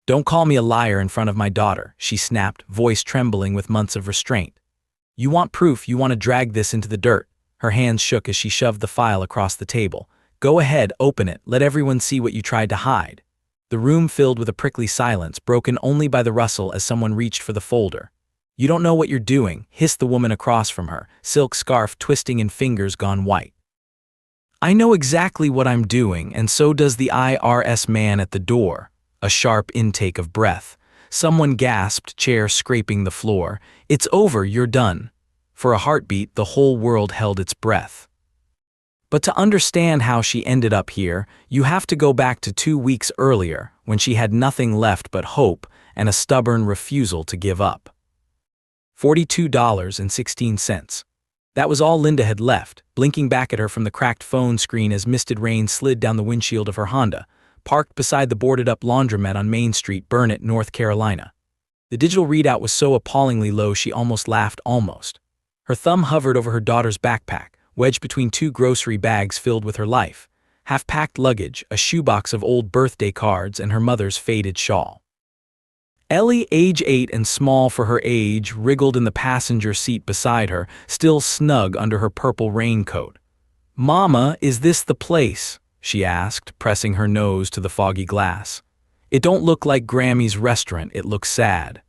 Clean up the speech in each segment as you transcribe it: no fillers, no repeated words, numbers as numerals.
"Don't call me a liar in front of my daughter," she snapped, voice trembling with months of restraint. "You want proof, you want to drag this into the dirt." Her hands shook as she shoved the file across the table. "Go ahead, open it, let everyone see what you tried to hide." The room filled with a prickly silence, broken only by the rustle as someone reached for the folder. "You don't know what you're doing," hissed the woman across from her, silk scarf twisting in fingers gone white. "I know exactly what I'm doing, and so does the IRS man at the door." A sharp intake of breath. Someone gasped, chair scraping the floor. "It's over, you're done." For a heartbeat, the whole world held its breath. But to understand how she ended up here, you have to go back to 2 weeks earlier, when she had nothing left but hope and a stubborn refusal to give up. $42.16. That was all Linda had left, blinking back at her from the cracked phone screen as misted rain slid down the windshield of her Honda, parked beside the boarded-up laundromat on Main Street, Burnet, North Carolina. The digital readout was so appallingly low she almost laughed. Her thumb hovered over her daughter's backpack, wedged between 2 grocery bags filled with her life, half-packed luggage, a shoebox of old birthday cards, and her mother's faded shawl. Ellie, age 8 and small for her age, wriggled in the passenger seat beside her, still snug under her purple raincoat. "Mama, is this the place?" she asked, pressing her nose to the foggy glass. "It don't look like Grammy's restaurant, it looks sad."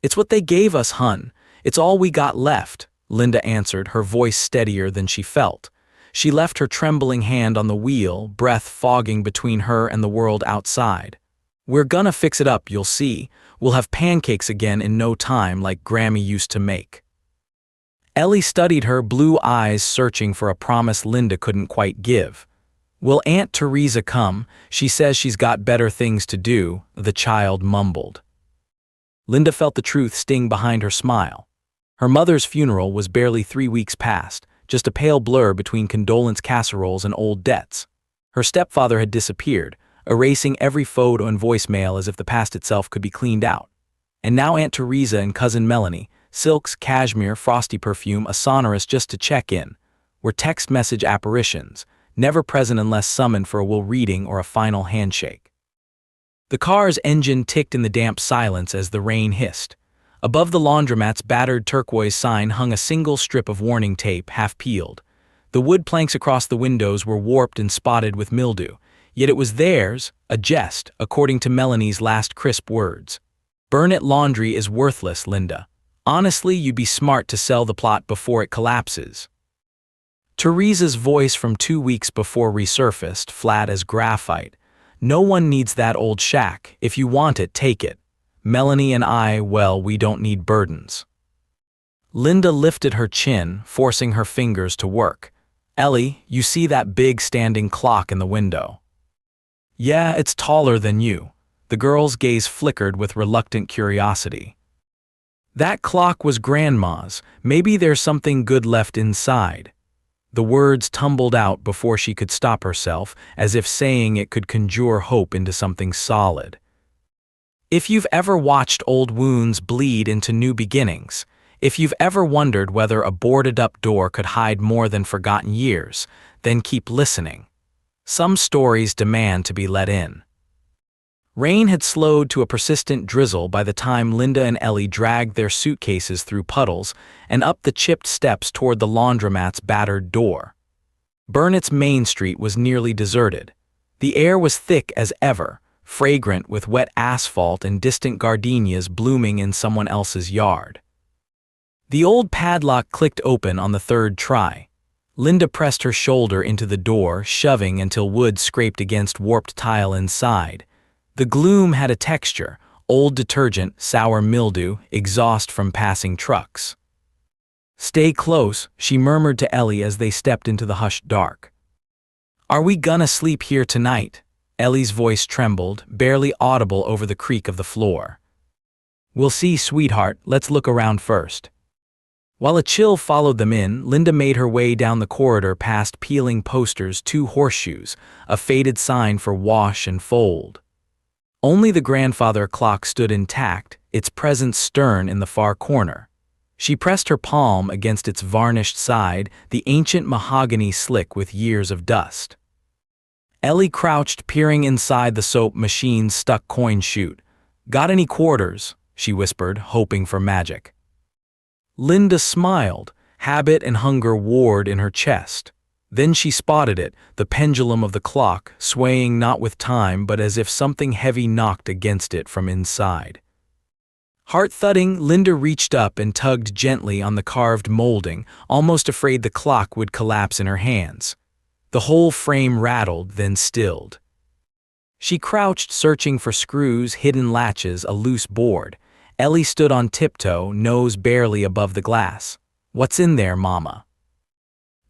"It's what they gave us, hun. It's all we got left," Linda answered, her voice steadier than she felt. She left her trembling hand on the wheel, breath fogging between her and the world outside. "We're gonna fix it up, you'll see. We'll have pancakes again in no time like Grammy used to make." Ellie studied her, blue eyes searching for a promise Linda couldn't quite give. "Will Aunt Teresa come? She says she's got better things to do," the child mumbled. Linda felt the truth sting behind her smile. Her mother's funeral was barely 3 weeks past, just a pale blur between condolence casseroles and old debts. Her stepfather had disappeared, erasing every photo and voicemail as if the past itself could be cleaned out. And now Aunt Teresa and Cousin Melanie, silks, cashmere, frosty perfume, a sonorous just to check in, were text message apparitions, never present unless summoned for a will reading or a final handshake. The car's engine ticked in the damp silence as the rain hissed. Above the laundromat's battered turquoise sign hung a single strip of warning tape, half peeled. The wood planks across the windows were warped and spotted with mildew, yet it was theirs, a jest, according to Melanie's last crisp words. "Burnet Laundry is worthless, Linda. Honestly, you'd be smart to sell the plot before it collapses." Teresa's voice from 2 weeks before resurfaced, flat as graphite. "No one needs that old shack. If you want it, take it. Melanie and I, well, we don't need burdens." Linda lifted her chin, forcing her fingers to work. "Ellie, you see that big standing clock in the window?" "Yeah, it's taller than you." The girl's gaze flickered with reluctant curiosity. "That clock was Grandma's. Maybe there's something good left inside." The words tumbled out before she could stop herself, as if saying it could conjure hope into something solid. If you've ever watched old wounds bleed into new beginnings, if you've ever wondered whether a boarded-up door could hide more than forgotten years, then keep listening. Some stories demand to be let in. Rain had slowed to a persistent drizzle by the time Linda and Ellie dragged their suitcases through puddles and up the chipped steps toward the laundromat's battered door. Burnet's Main Street was nearly deserted. The air was thick as ever, fragrant with wet asphalt and distant gardenias blooming in someone else's yard. The old padlock clicked open on the 3rd try. Linda pressed her shoulder into the door, shoving until wood scraped against warped tile inside. The gloom had a texture, old detergent, sour mildew, exhaust from passing trucks. "Stay close," she murmured to Ellie as they stepped into the hushed dark. "Are we gonna sleep here tonight?" Ellie's voice trembled, barely audible over the creak of the floor. "We'll see, sweetheart, let's look around first." While a chill followed them in, Linda made her way down the corridor past peeling posters, 2 horseshoes, a faded sign for wash and fold. Only the grandfather clock stood intact, its presence stern in the far corner. She pressed her palm against its varnished side, the ancient mahogany slick with years of dust. Ellie crouched, peering inside the soap machine's stuck coin chute. "Got any quarters?" she whispered, hoping for magic. Linda smiled, habit and hunger warred in her chest. Then she spotted it, the pendulum of the clock, swaying not with time but as if something heavy knocked against it from inside. Heart thudding, Linda reached up and tugged gently on the carved molding, almost afraid the clock would collapse in her hands. The whole frame rattled, then stilled. She crouched, searching for screws, hidden latches, a loose board. Ellie stood on tiptoe, nose barely above the glass. "What's in there, Mama?"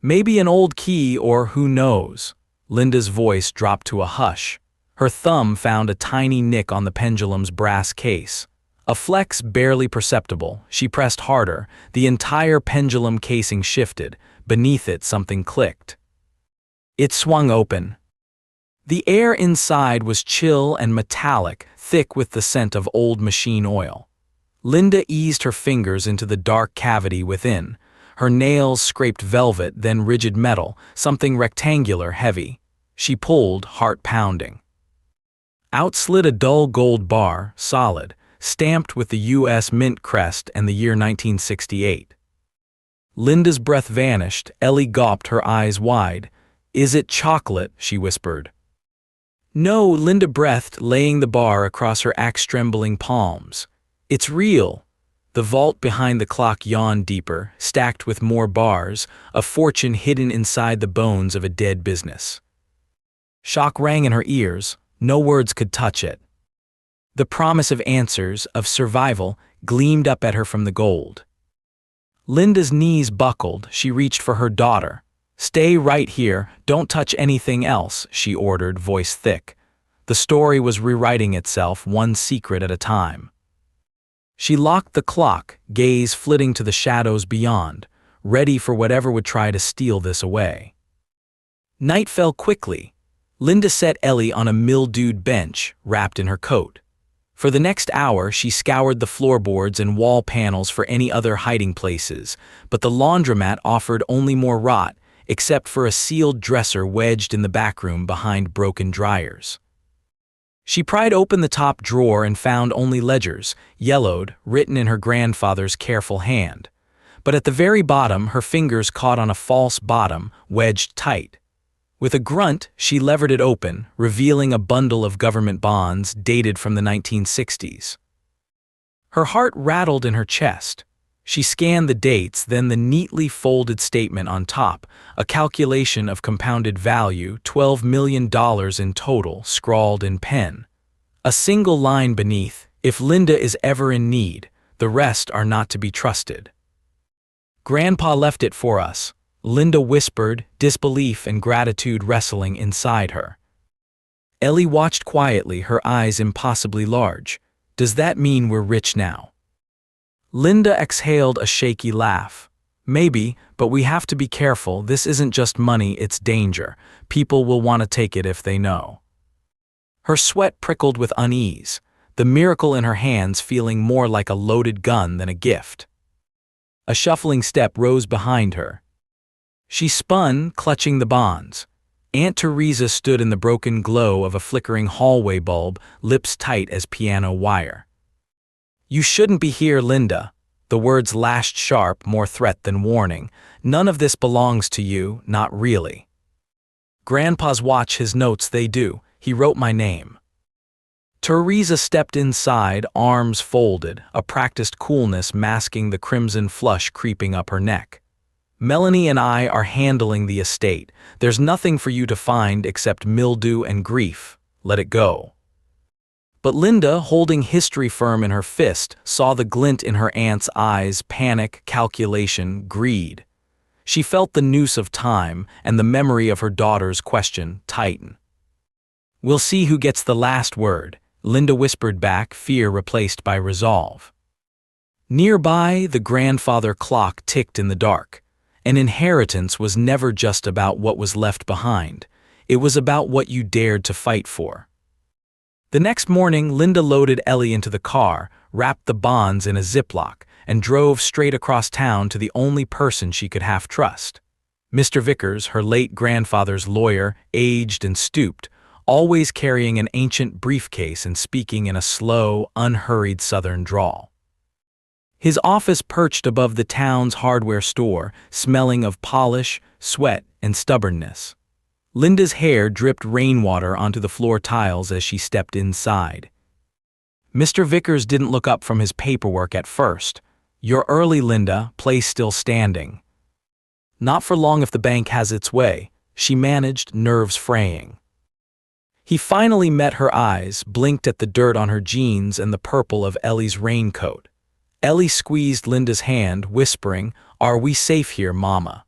"Maybe an old key, or who knows?" Linda's voice dropped to a hush. Her thumb found a tiny nick on the pendulum's brass case. A flex barely perceptible. She pressed harder. The entire pendulum casing shifted. Beneath it, something clicked. It swung open. The air inside was chill and metallic, thick with the scent of old machine oil. Linda eased her fingers into the dark cavity within. Her nails scraped velvet, then rigid metal, something rectangular, heavy. She pulled, heart pounding. Out slid a dull gold bar, solid, stamped with the U.S. Mint crest and the year 1968. Linda's breath vanished. Ellie gawped, her eyes wide. "Is it chocolate?" she whispered. "No," Linda breathed, laying the bar across her axe-trembling palms. "It's real." The vault behind the clock yawned deeper, stacked with more bars, a fortune hidden inside the bones of a dead business. Shock rang in her ears. No words could touch it. The promise of answers, of survival, gleamed up at her from the gold. Linda's knees buckled. She reached for her daughter. "Stay right here, don't touch anything else," she ordered, voice thick. The story was rewriting itself, one secret at a time. She locked the clock, gaze flitting to the shadows beyond, ready for whatever would try to steal this away. Night fell quickly. Linda set Ellie on a mildewed bench, wrapped in her coat. For the next hour, she scoured the floorboards and wall panels for any other hiding places, but the laundromat offered only more rot, except for a sealed dresser wedged in the back room behind broken dryers. She pried open the top drawer and found only ledgers, yellowed, written in her grandfather's careful hand. But at the very bottom, her fingers caught on a false bottom, wedged tight. With a grunt, she levered it open, revealing a bundle of government bonds dated from the 1960s. Her heart rattled in her chest. She scanned the dates, then the neatly folded statement on top, a calculation of compounded value, $12 million in total, scrawled in pen. A single line beneath, "If Linda is ever in need, the rest are not to be trusted." "Grandpa left it for us," Linda whispered, disbelief and gratitude wrestling inside her. Ellie watched quietly, her eyes impossibly large. "Does that mean we're rich now?" Linda exhaled a shaky laugh. "Maybe, but we have to be careful. This isn't just money, it's danger. People will want to take it if they know." Her sweat prickled with unease, the miracle in her hands feeling more like a loaded gun than a gift. A shuffling step rose behind her. She spun, clutching the bonds. Aunt Teresa stood in the broken glow of a flickering hallway bulb, lips tight as piano wire. "You shouldn't be here, Linda." The words lashed sharp, more threat than warning. "None of this belongs to you, not really." "Grandpa's watch his notes, they do. He wrote my name." Teresa stepped inside, arms folded, a practiced coolness masking the crimson flush creeping up her neck. "Melanie and I are handling the estate. There's nothing for you to find except mildew and grief. Let it go." But Linda, holding history firm in her fist, saw the glint in her aunt's eyes, panic, calculation, greed. She felt the noose of time and the memory of her daughter's question tighten. "We'll see who gets the last word," Linda whispered back, fear replaced by resolve. Nearby, the grandfather clock ticked in the dark. An inheritance was never just about what was left behind. It was about what you dared to fight for. The next morning, Linda loaded Ellie into the car, wrapped the bonds in a Ziploc, and drove straight across town to the only person she could half trust. Mr. Vickers, her late grandfather's lawyer, aged and stooped, always carrying an ancient briefcase and speaking in a slow, unhurried southern drawl. His office perched above the town's hardware store, smelling of polish, sweat, and stubbornness. Linda's hair dripped rainwater onto the floor tiles as she stepped inside. Mr. Vickers didn't look up from his paperwork at first. "You're early, Linda, place still standing." "Not for long if the bank has its way," she managed, nerves fraying. He finally met her eyes, blinked at the dirt on her jeans and the purple of Ellie's raincoat. Ellie squeezed Linda's hand, whispering, "Are we safe here, Mama?"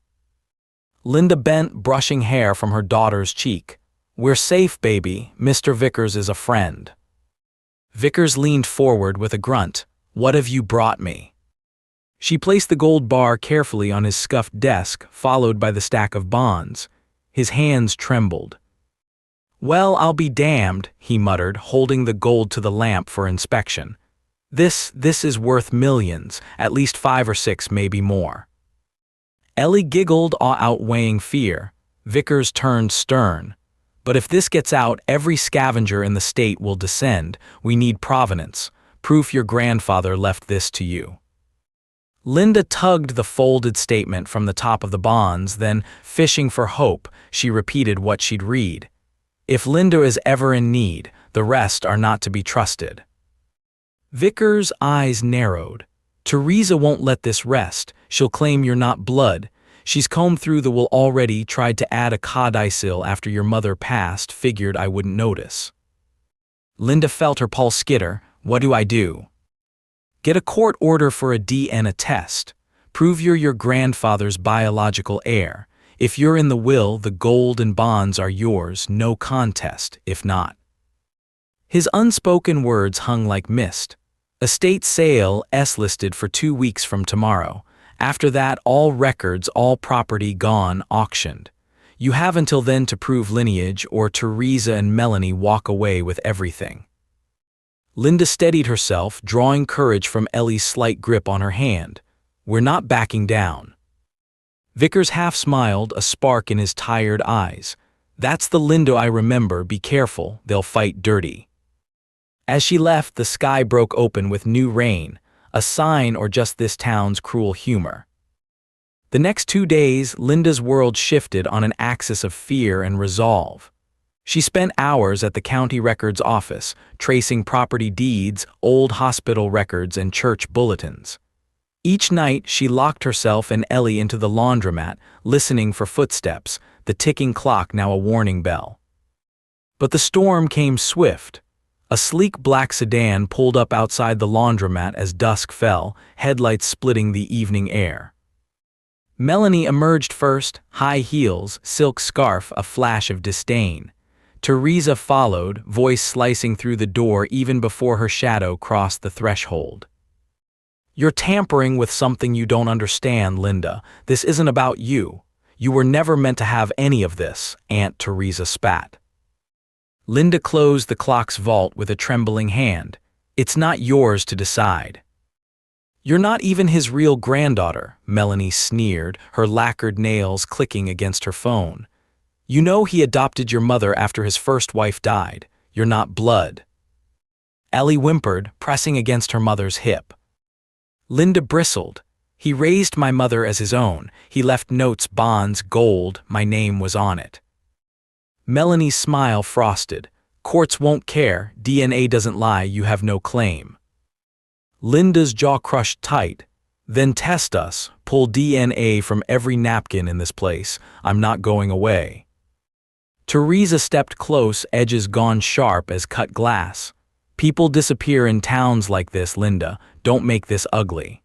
Linda bent, brushing hair from her daughter's cheek. "We're safe, baby. Mr. Vickers is a friend." Vickers leaned forward with a grunt. "What have you brought me?" She placed the gold bar carefully on his scuffed desk, followed by the stack of bonds. His hands trembled. "Well, I'll be damned," he muttered, holding the gold to the lamp for inspection. This is worth millions, at least 5 or 6, maybe more." Ellie giggled, awe outweighing fear. Vickers turned stern. "But if this gets out, every scavenger in the state will descend. We need provenance. Proof your grandfather left this to you." Linda tugged the folded statement from the top of the bonds, then, fishing for hope, she repeated what she'd read. "If Linda is ever in need, the rest are not to be trusted." Vickers' eyes narrowed. "Teresa won't let this rest. She'll claim you're not blood. She's combed through the will already, tried to add a codicil after your mother passed, figured I wouldn't notice." Linda felt her pulse skitter. "What do I do?" "Get a court order for a DNA test. Prove you're your grandfather's biological heir. If you're in the will, the gold and bonds are yours, no contest, if not." His unspoken words hung like mist. "Estate sale, S-listed for 2 weeks from tomorrow. After that, all records, all property gone, auctioned. You have until then to prove lineage, or Teresa and Melanie walk away with everything." Linda steadied herself, drawing courage from Ellie's slight grip on her hand. "We're not backing down." Vickers half smiled, a spark in his tired eyes. "That's the Linda I remember. Be careful, they'll fight dirty." As she left, the sky broke open with new rain, a sign or just this town's cruel humor. The next 2 days, Linda's world shifted on an axis of fear and resolve. She spent hours at the county records office, tracing property deeds, old hospital records, and church bulletins. Each night, she locked herself and Ellie into the laundromat, listening for footsteps, the ticking clock now a warning bell. But the storm came swift. A sleek black sedan pulled up outside the laundromat as dusk fell, headlights splitting the evening air. Melanie emerged first, high heels, silk scarf, a flash of disdain. Teresa followed, voice slicing through the door even before her shadow crossed the threshold. "You're tampering with something you don't understand, Linda. This isn't about you. You were never meant to have any of this," Aunt Teresa spat. Linda closed the clock's vault with a trembling hand. "It's not yours to decide." "You're not even his real granddaughter," Melanie sneered, her lacquered nails clicking against her phone. "You know he adopted your mother after his first wife died. You're not blood." Ellie whimpered, pressing against her mother's hip. Linda bristled. "He raised my mother as his own. He left notes, bonds, gold. My name was on it." Melanie's smile frosted. "Courts won't care. DNA doesn't lie. You have no claim." Linda's jaw crushed tight. "Then test us. Pull DNA from every napkin in this place. I'm not going away." Teresa stepped close, edges gone sharp as cut glass. "People disappear in towns like this, Linda. Don't make this ugly."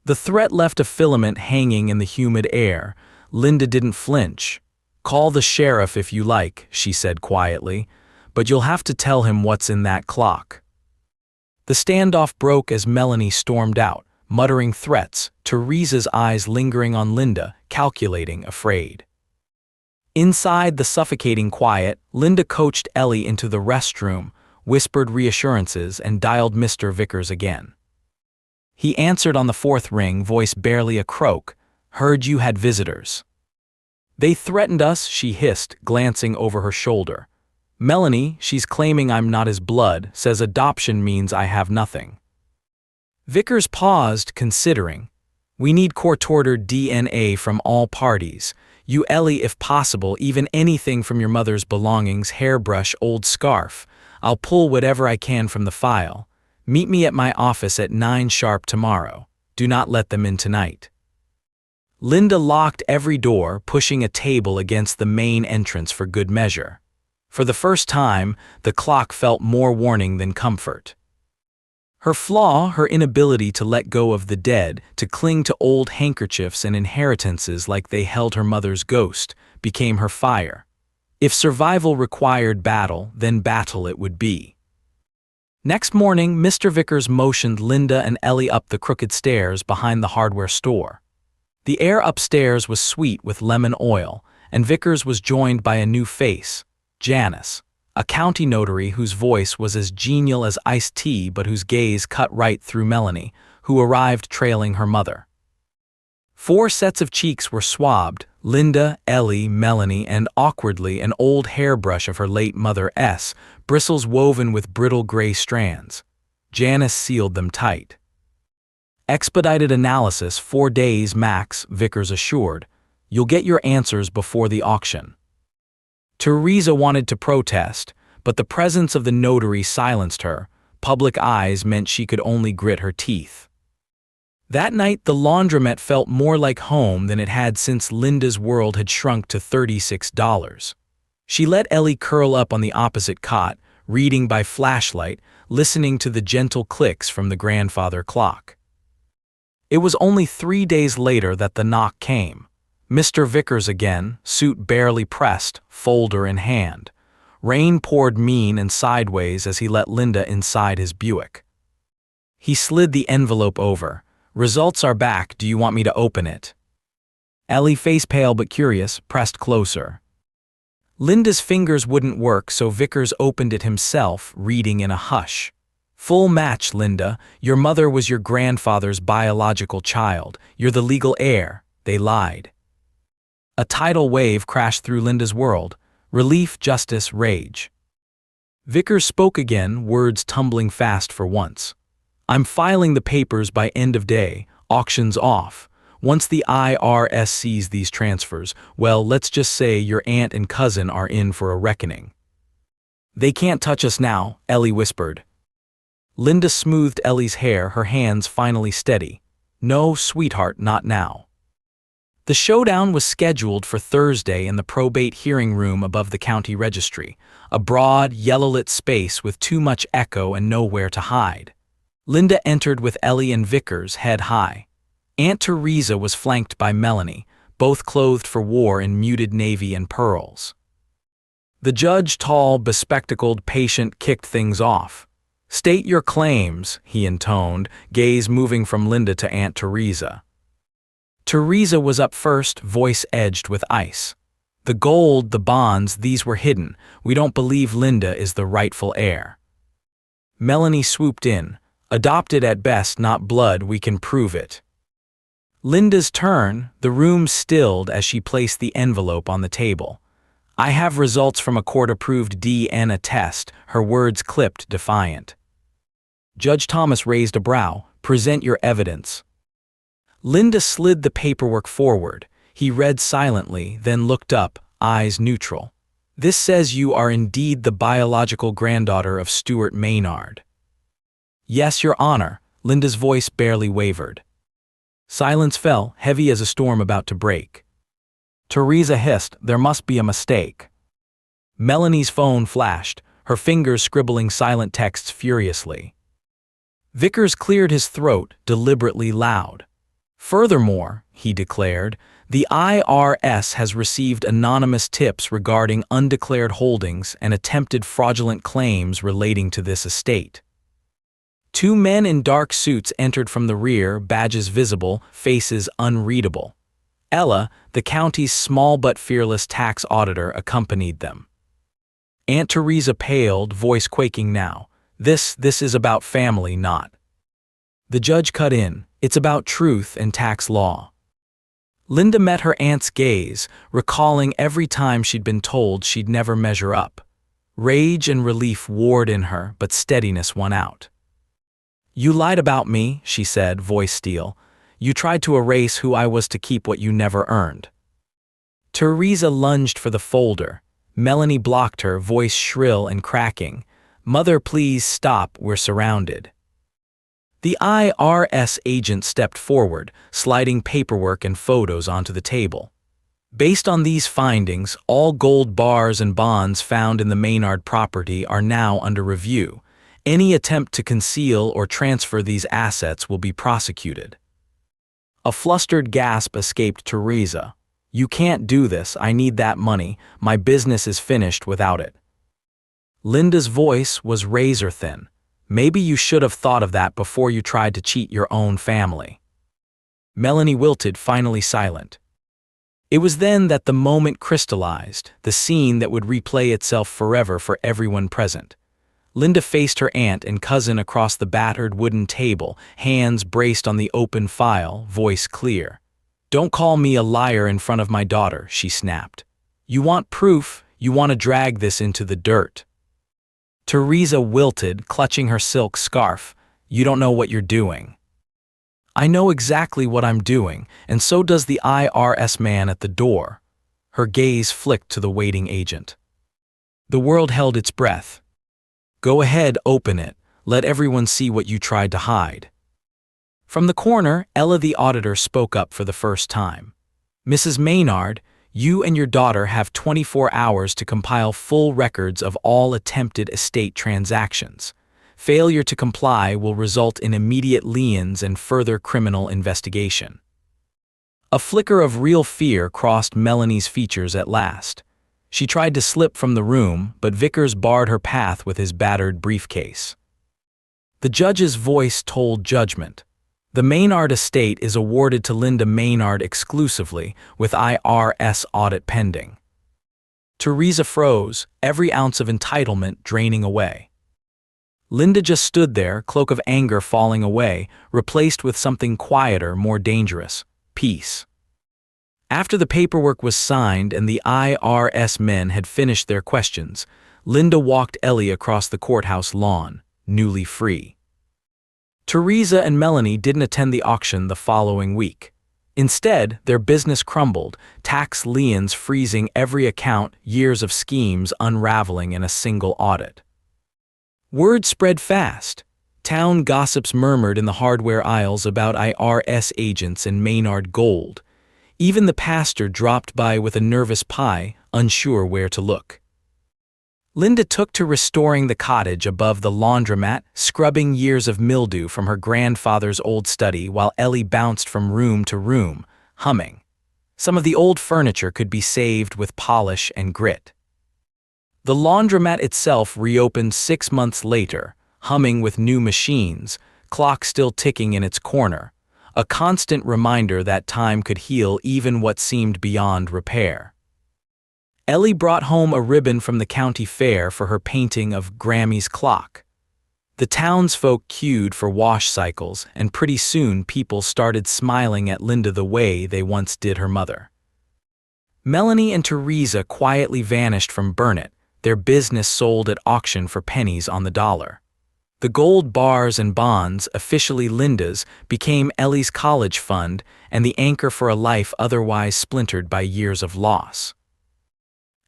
The threat left a filament hanging in the humid air. Linda didn't flinch. "Call the sheriff if you like," she said quietly, "but you'll have to tell him what's in that clock." The standoff broke as Melanie stormed out, muttering threats, Teresa's eyes lingering on Linda, calculating, afraid. Inside the suffocating quiet, Linda coached Ellie into the restroom, whispered reassurances, and dialed Mr. Vickers again. He answered on the 4th ring, voice barely a croak. "Heard you had visitors." They threatened us, she hissed, glancing over her shoulder. Melanie, she's claiming I'm not his blood, says adoption means I have nothing. Vickers paused, considering. We need court-ordered DNA from all parties. You, Ellie, if possible, even anything from your mother's belongings, hairbrush, old scarf. I'll pull whatever I can from the file. Meet me at my office at 9 sharp tomorrow. Do not let them in tonight. Linda locked every door, pushing a table against the main entrance for good measure. For the first time, the clock felt more warning than comfort. Her flaw, her inability to let go of the dead, to cling to old handkerchiefs and inheritances like they held her mother's ghost, became her fire. If survival required battle, then battle it would be. Next morning, Mr. Vickers motioned Linda and Ellie up the crooked stairs behind the hardware store. The air upstairs was sweet with lemon oil, and Vickers was joined by a new face, Janice, a county notary whose voice was as genial as iced tea but whose gaze cut right through Melanie, who arrived trailing her mother. 4 sets of cheeks were swabbed, Linda, Ellie, Melanie, and awkwardly an old hairbrush of her late mother S, bristles woven with brittle gray strands. Janice sealed them tight. Expedited analysis, 4 days max, Vickers assured. You'll get your answers before the auction. Teresa wanted to protest, but the presence of the notary silenced her. Public eyes meant she could only grit her teeth. That night, the laundromat felt more like home than it had since Linda's world had shrunk to $36. She let Ellie curl up on the opposite cot, reading by flashlight, listening to the gentle clicks from the grandfather clock. It was only 3 days later that the knock came. Mr. Vickers again, suit barely pressed, folder in hand. Rain poured mean and sideways as he let Linda inside his Buick. He slid the envelope over. Results are back, do you want me to open it? Ellie, face pale but curious, pressed closer. Linda's fingers wouldn't work, so Vickers opened it himself, reading in a hush. Full match, Linda. Your mother was your grandfather's biological child. You're the legal heir. They lied. A tidal wave crashed through Linda's world. Relief, justice, rage. Vickers spoke again, words tumbling fast for once. I'm filing the papers by end of day, auctions off. Once the IRS sees these transfers, well, let's just say your aunt and cousin are in for a reckoning. They can't touch us now, Ellie whispered. Linda smoothed Ellie's hair, her hands finally steady. No, sweetheart, not now. The showdown was scheduled for Thursday in the probate hearing room above the county registry, a broad, yellow-lit space with too much echo and nowhere to hide. Linda entered with Ellie and Vickers head high. Aunt Teresa was flanked by Melanie, both clothed for war in muted navy and pearls. The judge, tall, bespectacled, patient, kicked things off. State your claims, he intoned, gaze moving from Linda to Aunt Teresa. Teresa was up first, voice edged with ice. The gold, the bonds, these were hidden. We don't believe Linda is the rightful heir. Melanie swooped in. Adopted at best, not blood, we can prove it. Linda's turn, the room stilled as she placed the envelope on the table. I have results from a court-approved DNA test, her words clipped defiant. Judge Thomas raised a brow. Present your evidence. Linda slid the paperwork forward. He read silently, then looked up, eyes neutral. This says you are indeed the biological granddaughter of Stuart Maynard. Yes, Your Honor, Linda's voice barely wavered. Silence fell, heavy as a storm about to break. Teresa hissed, there must be a mistake. Melanie's phone flashed, her fingers scribbling silent texts furiously. Vickers cleared his throat, deliberately loud. Furthermore, he declared, the IRS has received anonymous tips regarding undeclared holdings and attempted fraudulent claims relating to this estate. 2 men in dark suits entered from the rear, badges visible, faces unreadable. Ella, the county's small but fearless tax auditor, accompanied them. Aunt Teresa paled, voice quaking now. This is about family, not. The judge cut in. It's about truth and tax law. Linda met her aunt's gaze, recalling every time she'd been told she'd never measure up. Rage and relief warred in her, but steadiness won out. "You lied about me," she said, voice steel. "You tried to erase who I was to keep what you never earned." Teresa lunged for the folder. Melanie blocked her, voice shrill and cracking. "Mother, please stop, we're surrounded." The IRS agent stepped forward, sliding paperwork and photos onto the table. Based on these findings, all gold bars and bonds found in the Maynard property are now under review. Any attempt to conceal or transfer these assets will be prosecuted. A flustered gasp escaped Teresa. "You can't do this, I need that money, my business is finished without it." Linda's voice was razor thin. "Maybe you should have thought of that before you tried to cheat your own family." Melanie wilted, finally silent. It was then that the moment crystallized, the scene that would replay itself forever for everyone present. Linda faced her aunt and cousin across the battered wooden table, hands braced on the open file, voice clear. "Don't call me a liar in front of my daughter," she snapped. "You want proof, you want to drag this into the dirt." Teresa wilted, clutching her silk scarf. "You don't know what you're doing." "I know exactly what I'm doing, and so does the IRS man at the door." Her gaze flicked to the waiting agent. The world held its breath. "Go ahead, open it. Let everyone see what you tried to hide." From the corner, Ella the auditor spoke up for the first time. "Mrs. Maynard, you and your daughter have 24 hours to compile full records of all attempted estate transactions. Failure to comply will result in immediate liens and further criminal investigation." A flicker of real fear crossed Melanie's features at last. She tried to slip from the room, but Vickers barred her path with his battered briefcase. The judge's voice told judgment. The Maynard estate is awarded to Linda Maynard exclusively, with IRS audit pending. Teresa froze, every ounce of entitlement draining away. Linda just stood there, cloak of anger falling away, replaced with something quieter, more dangerous: peace. After the paperwork was signed and the IRS men had finished their questions, Linda walked Ellie across the courthouse lawn, newly free. Teresa and Melanie didn't attend the auction the following week. Instead, their business crumbled, tax liens freezing every account, years of schemes unraveling in a single audit. Word spread fast. Town gossips murmured in the hardware aisles about IRS agents and Maynard gold. Even the pastor dropped by with a nervous pie, unsure where to look. Linda took to restoring the cottage above the laundromat, scrubbing years of mildew from her grandfather's old study while Ellie bounced from room to room, humming. Some of the old furniture could be saved with polish and grit. The laundromat itself reopened 6 months later, humming with new machines, clock still ticking in its corner, a constant reminder that time could heal even what seemed beyond repair. Ellie brought home a ribbon from the county fair for her painting of Grammy's clock. The townsfolk queued for wash cycles, and pretty soon people started smiling at Linda the way they once did her mother. Melanie and Teresa quietly vanished from Burnett, their business sold at auction for pennies on the dollar. The gold bars and bonds, officially Linda's, became Ellie's college fund and the anchor for a life otherwise splintered by years of loss.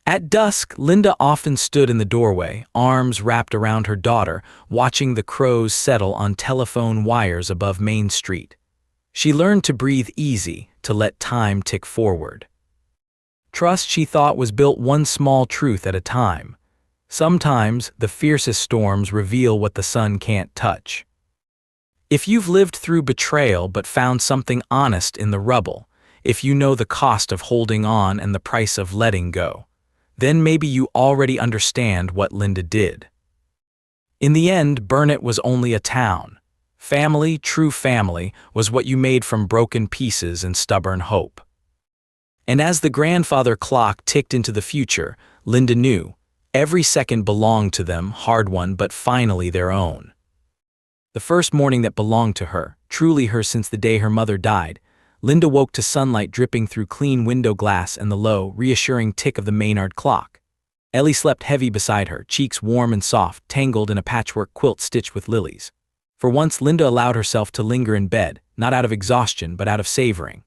At dusk, Linda often stood in the doorway, arms wrapped around her daughter, watching the crows settle on telephone wires above Main Street. She learned to breathe easy, to let time tick forward. Trust, she thought, was built one small truth at a time. Sometimes, the fiercest storms reveal what the sun can't touch. If you've lived through betrayal but found something honest in the rubble, if you know the cost of holding on and the price of letting go, then maybe you already understand what Linda did. In the end, Burnett was only a town. Family, true family, was what you made from broken pieces and stubborn hope. And as the grandfather clock ticked into the future, Linda knew every second belonged to them, hard-won but finally their own. The first morning that belonged to her, truly hers since the day her mother died, Linda woke to sunlight dripping through clean window glass and the low, reassuring tick of the Maynard clock. Ellie slept heavy beside her, cheeks warm and soft, tangled in a patchwork quilt stitched with lilies. For once, Linda allowed herself to linger in bed, not out of exhaustion but out of savoring.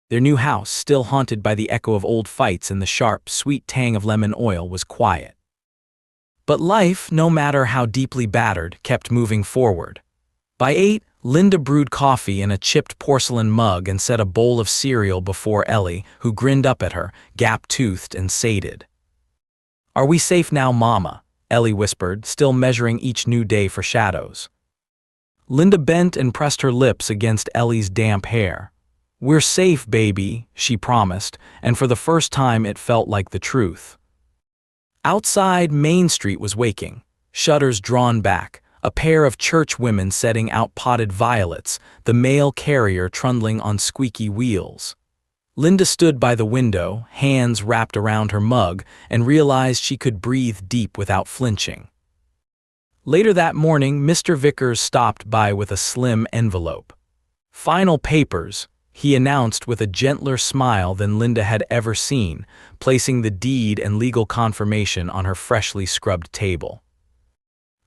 Their new house, still haunted by the echo of old fights and the sharp, sweet tang of lemon oil, was quiet. But life, no matter how deeply battered, kept moving forward. By 8, Linda brewed coffee in a chipped porcelain mug and set a bowl of cereal before Ellie, who grinned up at her, gap-toothed and sated. "Are we safe now, Mama?" Ellie whispered, still measuring each new day for shadows. Linda bent and pressed her lips against Ellie's damp hair. "We're safe, baby," she promised, and for the first time it felt like the truth. Outside, Main Street was waking, shutters drawn back, a pair of church women setting out potted violets, the mail carrier trundling on squeaky wheels. Linda stood by the window, hands wrapped around her mug, and realized she could breathe deep without flinching. Later that morning, Mr. Vickers stopped by with a slim envelope. "Final papers," he announced with a gentler smile than Linda had ever seen, placing the deed and legal confirmation on her freshly scrubbed table.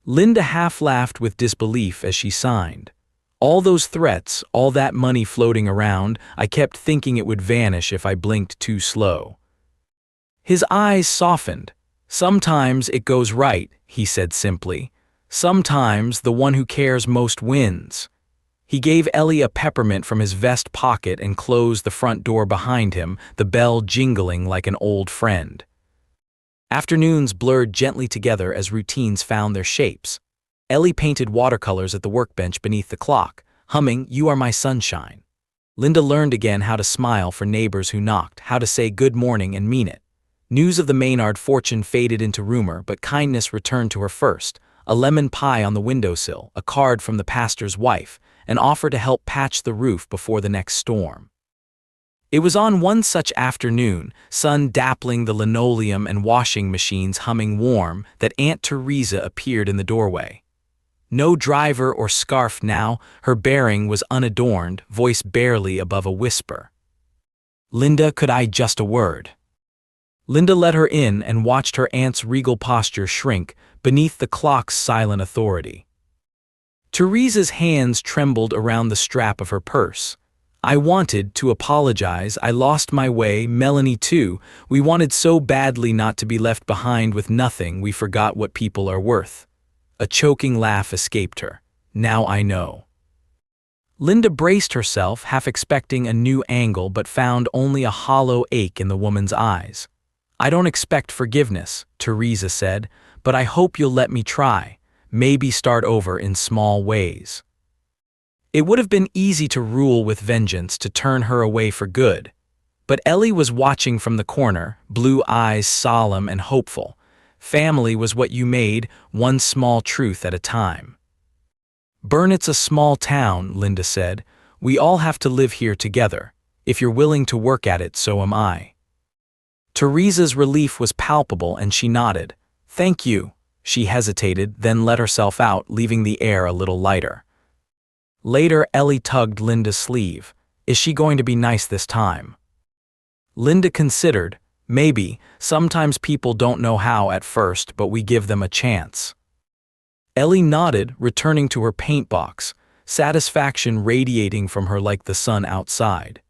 Linda half-laughed with disbelief as she signed. "All those threats, all that money floating around, I kept thinking it would vanish if I blinked too slow." His eyes softened. "Sometimes it goes right," he said simply. "Sometimes the one who cares most wins." He gave Ellie a peppermint from his vest pocket and closed the front door behind him, the bell jingling like an old friend. Afternoons blurred gently together as routines found their shapes. Ellie painted watercolors at the workbench beneath the clock, humming "You Are My Sunshine." Linda learned again how to smile for neighbors who knocked, how to say good morning and mean it. News of the Maynard fortune faded into rumor, but kindness returned to her first. A lemon pie on the windowsill, a card from the pastor's wife, an offer to help patch the roof before the next storm. It was on one such afternoon, sun dappling the linoleum and washing machines humming warm, that Aunt Teresa appeared in the doorway. No driver or scarf now, her bearing was unadorned, voice barely above a whisper. "Linda, could I just a word?" Linda let her in and watched her aunt's regal posture shrink beneath the clock's silent authority. Teresa's hands trembled around the strap of her purse. "I wanted to apologize. I lost my way, Melanie too. We wanted so badly not to be left behind with nothing we forgot what people are worth." A choking laugh escaped her. "Now I know." Linda braced herself, half expecting a new angle, but found only a hollow ache in the woman's eyes. "I don't expect forgiveness," Teresa said, "but I hope you'll let me try. Maybe start over in small ways." It would have been easy to rule with vengeance, to turn her away for good. But Ellie was watching from the corner, blue eyes solemn and hopeful. Family was what you made, one small truth at a time. "Burnett's a small town," Linda said. "We all have to live here together. If you're willing to work at it, so am I." Teresa's relief was palpable and she nodded. "Thank you." She hesitated, then let herself out, leaving the air a little lighter. Later, Ellie tugged Linda's sleeve. "Is she going to be nice this time?" Linda considered. "Maybe. Sometimes people don't know how at first, but we give them a chance." Ellie nodded, returning to her paint box, satisfaction radiating from her like the sun outside.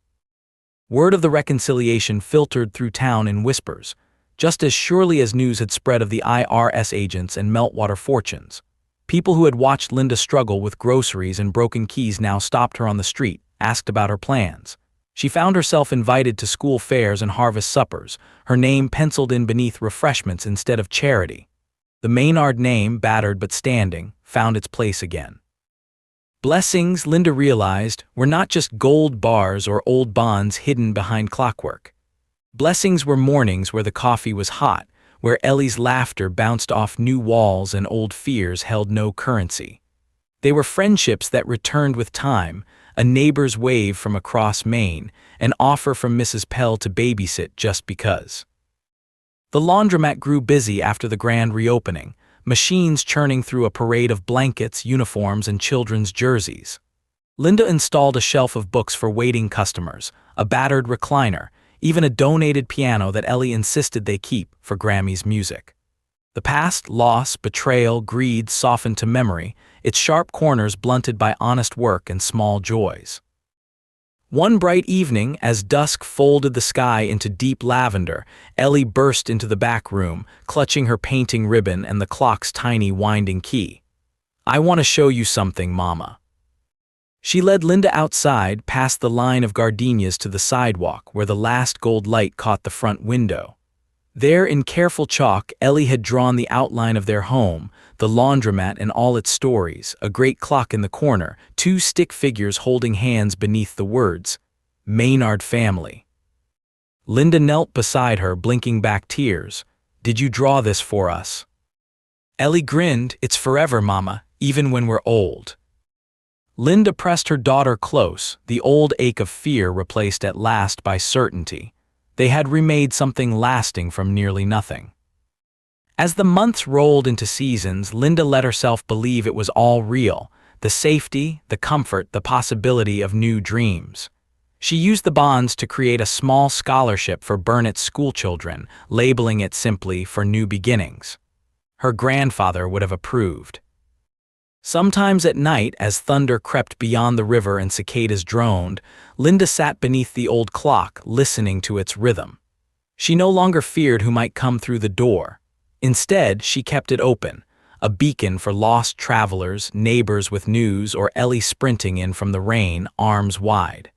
Word of the reconciliation filtered through town in whispers, just as surely as news had spread of the IRS agents and meltwater fortunes. People who had watched Linda struggle with groceries and broken keys now stopped her on the street, asked about her plans. She found herself invited to school fairs and harvest suppers, her name penciled in beneath refreshments instead of charity. The Maynard name, battered but standing, found its place again. Blessings, Linda realized, were not just gold bars or old bonds hidden behind clockwork. Blessings were mornings where the coffee was hot, where Ellie's laughter bounced off new walls and old fears held no currency. They were friendships that returned with time, a neighbor's wave from across Maine, an offer from Mrs. Pell to babysit just because. The laundromat grew busy after the grand reopening, machines churning through a parade of blankets, uniforms, and children's jerseys. Linda installed a shelf of books for waiting customers, a battered recliner, even a donated piano that Ellie insisted they keep for Grammy's music. The past, loss, betrayal, greed softened to memory, its sharp corners blunted by honest work and small joys. One bright evening, as dusk folded the sky into deep lavender, Ellie burst into the back room, clutching her painting ribbon and the clock's tiny winding key. "I want to show you something, Mama." She led Linda outside, past the line of gardenias to the sidewalk where the last gold light caught the front window. There, in careful chalk, Ellie had drawn the outline of their home, the laundromat and all its stories, a great clock in the corner, two stick figures holding hands beneath the words, "Maynard Family." Linda knelt beside her, blinking back tears. "Did you draw this for us?" Ellie grinned. "It's forever, Mama, even when we're old." Linda pressed her daughter close, the old ache of fear replaced at last by certainty. They had remade something lasting from nearly nothing. As the months rolled into seasons, Linda let herself believe it was all real, the safety, the comfort, the possibility of new dreams. She used the bonds to create a small scholarship for Burnett's schoolchildren, labeling it simply "For New Beginnings." Her grandfather would have approved. Sometimes at night, as thunder crept beyond the river and cicadas droned, Linda sat beneath the old clock, listening to its rhythm. She no longer feared who might come through the door. Instead, she kept it open, a beacon for lost travelers, neighbors with news, or Ellie sprinting in from the rain, arms wide.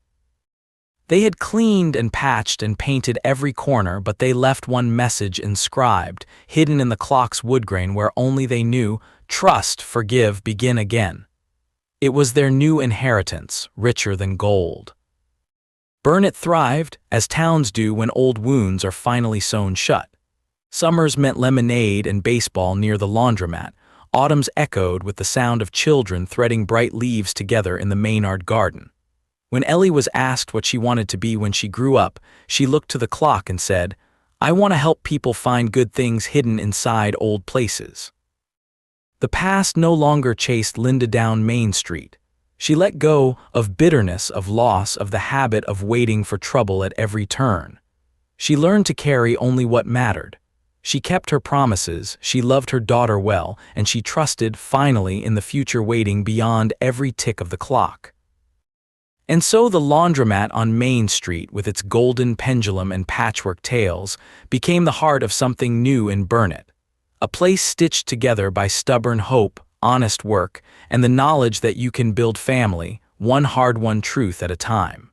They had cleaned and patched and painted every corner, but they left one message inscribed, hidden in the clock's woodgrain where only they knew: trust, forgive, begin again. It was their new inheritance, richer than gold. Burnett thrived, as towns do when old wounds are finally sewn shut. Summers meant lemonade and baseball near the laundromat. Autumns echoed with the sound of children threading bright leaves together in the Maynard garden. When Ellie was asked what she wanted to be when she grew up, she looked to the clock and said, "I want to help people find good things hidden inside old places." The past no longer chased Linda down Main Street. She let go of bitterness, of loss, of the habit of waiting for trouble at every turn. She learned to carry only what mattered. She kept her promises, she loved her daughter well, and she trusted, finally, in the future waiting beyond every tick of the clock. And so the laundromat on Main Street, with its golden pendulum and patchwork tales, became the heart of something new in Burnett. A place stitched together by stubborn hope, honest work, and the knowledge that you can build family, one hard-won truth at a time.